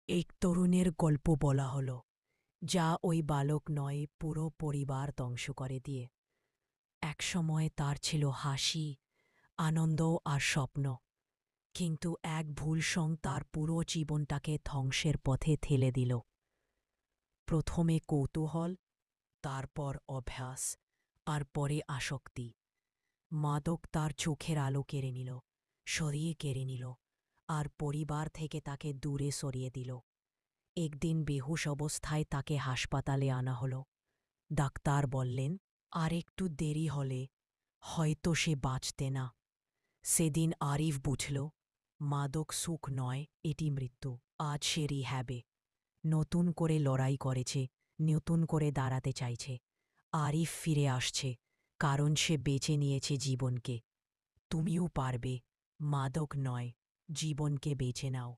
এক তরুণের গল্প বলা হলো, যা ওই বালক নয়, পুরো পরিবার ধ্বংস করে দিয়ে। একসময় তার ছিল হাসি, আনন্দ আর স্বপ্ন, কিন্তু এক ভুল সং তার পুরো জীবনটাকে ধ্বংসের পথে ঠেলে দিল। প্রথমে কৌতূহল, তারপর অভ্যাস, আর পরে আসক্তি। মাদক তার চোখের আলো কেড়ে নিল, সরিয়ে কেড়ে নিল, আর পরিবার থেকে তাকে দূরে সরিয়ে দিল। একদিন বেহুশ অবস্থায় তাকে হাসপাতালে আনা হলো। ডাক্তার বললেন, আর একটু দেরি হলে হয়তো সে বাঁচতে না। সেদিন আরিফ বুঝল, মাদক সুখ নয়, এটি মৃত্যু। আজ সে রিহ্যাবে নতুন করে লড়াই করেছে, নতুন করে দাঁড়াতে চাইছে। আরিফ ফিরে আসছে, কারণ সে বেছে নিয়েছে জীবনকে। তুমিও পারবে, মাদক নয়, জীবনকে বেছে নাও।